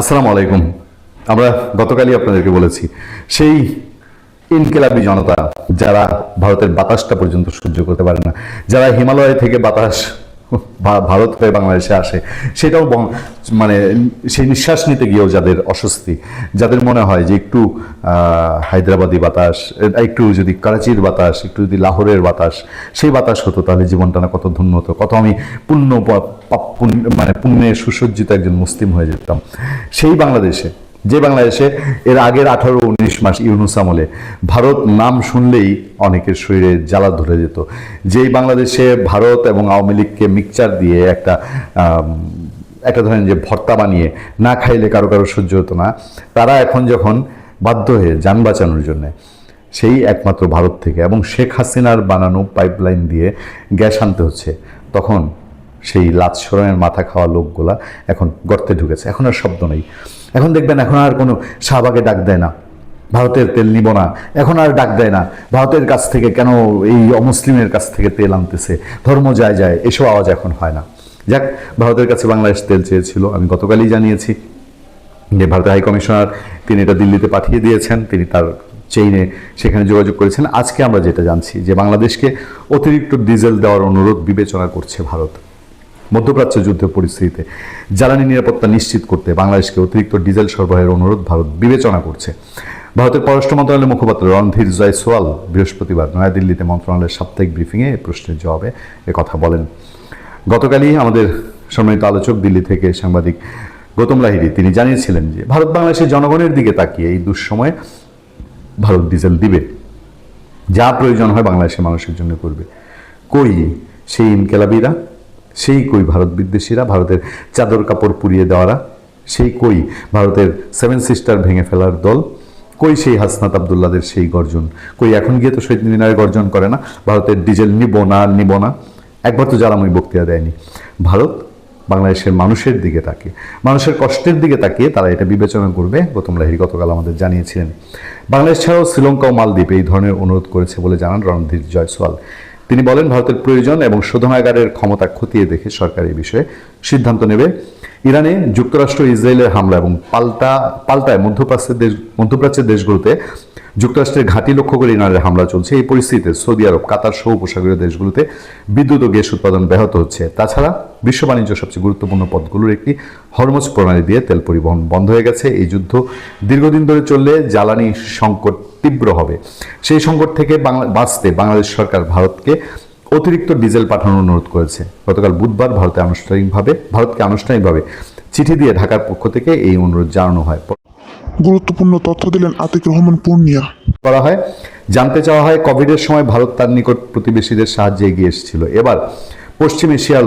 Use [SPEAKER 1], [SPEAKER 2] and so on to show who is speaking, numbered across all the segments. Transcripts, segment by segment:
[SPEAKER 1] আসসালামু আলাইকুম। আমরা গতকালই আপনাদেরকে বলেছি সেই ইনকিলাবি জনতা যারা ভারতের বাতাসটা পর্যন্ত সহ্য করতে পারে না, যারা হিমালয় থেকে বাতাস ভারত হয়ে বাংলাদেশে আসে সেটাও মানে সেই নিঃশ্বাস নিতে গিয়েও যাদের অস্বস্তি, যাদের মনে হয় যে একটু হায়দ্রাবাদি বাতাস, একটু যদি করাচির বাতাস, একটু যদি লাহোরের বাতাস, সেই বাতাস হতো তাহলে জীবনটা না কত ধন্য হতো, কত আমি মানে পুণ্যে সুসজ্জিত একজন মুসলিম হয়ে যেতাম। সেই বাংলাদেশে, যে বাংলাদেশে এর আগের 18-19 মাস ইউনূস আমলে ভারত নাম শুনলেই অনেকের শরীরে জ্বালা ধরে যেত, যেই বাংলাদেশে ভারত এবং আওয়ামী লীগকে মিক্সচার দিয়ে একটা ধরেন যে ভর্তা বানিয়ে না খাইলে কারো কারো সহ্য হতো না, তারা এখন যখন বাধ্য হয়ে যান বাঁচানোর জন্য সেই একমাত্র ভারত থেকে এবং শেখ হাসিনার বানানো পাইপলাইন দিয়ে গ্যাস আনতে হচ্ছে, তখন সেই লাতসরণের মাথা খাওয়া লোকগুলা এখন গর্তে ঢুকেছে। এখন আর শব্দ নেই। এখন দেখবেন এখন আর কোনো শাহবাগে ডাক দেয় না, ভারতের তেল নিব না, এখন আর ডাক দেয় না ভারতের কাছ থেকে কেন এই অমুসলিমের কাছ থেকে তেল আনতেছে, ধর্ম যায় যায়, এসব আওয়াজ এখন হয় না। যাক, ভারতের কাছে বাংলাদেশ তেল চেয়েছিল, আমি গতকালই জানিয়েছি যে ভারতের হাই কমিশনার তিনি এটা দিল্লিতে পাঠিয়ে দিয়েছেন, তিনি তার চেইনে সেখানে যোগাযোগ করেছেন। আজকে আমরা যেটা জানছি যে বাংলাদেশকে অতিরিক্ত ডিজেল দেওয়ার অনুরোধ বিবেচনা করছে ভারত। মধ্যপ্রাচ্য যুদ্ধের পরিস্থিতিতে জ্বালানি নিরাপত্তা নিশ্চিত করতে বাংলাদেশকে অতিরিক্ত ডিজেল সরবরাহের অনুরোধ ভারত বিবেচনা করছে। ভারতের পররাষ্ট্র মন্ত্রণালয়ের মুখপাত্র রণধীর জয়সওয়াল বৃহস্পতিবার নয়াদিল্লিতে মন্ত্রণালয়ের সাপ্তাহিক ব্রিফিংয়ে এই প্রশ্নের জবাবে কথা বলেন। গতকালই আমাদের সম্মানিত আলোচক দিল্লি থেকে সাংবাদিক গৌতম লাহিড়ী তিনি জানিয়েছিলেন যে ভারত বাংলাদেশের জনগণের দিকে তাকিয়ে এই দুঃসময়ে ভারত ডিজেল দিবে, যা প্রয়োজন হয় বাংলাদেশের মানুষের জন্য করবে। কই সেই ইনকেলাবিরা, সেই কই ভারত বিদ্বেষীরা, ভারতের চাদর কাপড় পুড়িয়ে দেওয়ারা, সেই কই ভারতের 7 সিস্টার ভেঙে ফেলার দল, কই সেই হাসনাত আবদুল্লাদের সেই গর্জন, কই এখন গিয়ে তো শহীদ মিনারে গর্জন করে না ভারতের ডিজেল নিব না, একবার তো জ্বালাময় বক্তৃতা দেয়নি। ভারত বাংলাদেশের মানুষের দিকে তাকিয়ে, মানুষের কষ্টের দিকে তাকিয়ে তারা এটা বিবেচনা করবে, গৌতম লাহিড়ী গতকাল আমাদের জানিয়েছিলেন। বাংলাদেশ ছাড়াও শ্রীলঙ্কা ও মালদ্বীপ এই ধরনের অনুরোধ করেছে বলে জানান রণধীর জয়সওয়াল। তিনি বলেন ভারতের প্রয়োজন এবং শোধনাগারের ক্ষমতা খতিয়ে দেখে সরকার এই বিষয়ে সিদ্ধান্ত নেবে। ইরানে যুক্তরাষ্ট্র ইসরায়েলের হামলা এবং পাল্টায় মধ্যপ্রাচ্যের দেশগুলোতে যুক্তরাষ্ট্রের ঘাঁটি লক্ষ্য করে ইরানের হামলা চলছে। এই পরিস্থিতিতে সৌদি আরব, কাতার সহ উপসাগরীয় দেশগুলোতে বিদ্যুৎ ও গ্যাস উৎপাদন ব্যাহত হচ্ছে। তাছাড়া বিশ্ব বাণিজ্য সবচেয়ে গুরুত্বপূর্ণ পথগুলোর একটি হরমুজ প্রণালী দিয়ে তেল পরিবহন বন্ধ হয়ে গেছে। এই যুদ্ধ দীর্ঘদিন ধরে চললে জ্বালানি সংকট তীব্র হবে। সেই সংকট থেকে বাঁচতে বাংলাদেশ সরকার ভারতকে অতিরিক্ত ডিজেল পাঠানোর অনুরোধ করেছে। গতকাল বুধবার ভারতকে আনুষ্ঠানিকভাবে চিঠি দিয়ে ঢাকার পক্ষ থেকে এই অনুরোধ জানানো হয়।
[SPEAKER 2] গুরুত্বপূর্ণ তথ্য দিলেন আতিক রহমান পূর্ণিয়া।
[SPEAKER 1] করা হয়, জানতে চাওয়া হয় কোভিডের সময় ভারত তার নিকট প্রতিবেশীদের সাহায্যে এগিয়ে এসেছিল। এবার পশ্চিম এশিয়ার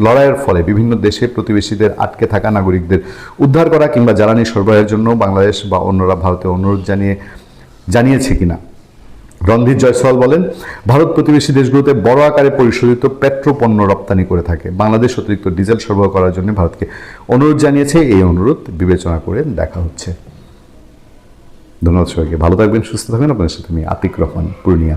[SPEAKER 1] লড়াইয়ের ফলে বিভিন্ন দেশে প্রতিবেশীদের আটকে থাকা নাগরিকদের উদ্ধার করা কিংবা জ্বালানি সরবরাহের জন্য বাংলাদেশ বা অন্যরা ভারতে অনুরোধ জানিয়েছে কিনা। রণধীর জয়সওয়াল বলেন, ভারত প্রতিবেশী দেশগুলোতে বড় আকারে পরিশোধিত পেট্রোপণ্য রপ্তানি করে থাকে। বাংলাদেশ অতিরিক্ত ডিজেল সরবরাহ করার জন্য ভারতকে অনুরোধ জানিয়েছে, এই অনুরোধ বিবেচনা করে দেখা হচ্ছে। ধন্যবাদ সবাইকে, ভালো থাকবেন, সুস্থ থাকবেন। আপনাদের সাথে আমি আতিক রহমান পূর্ণিয়া।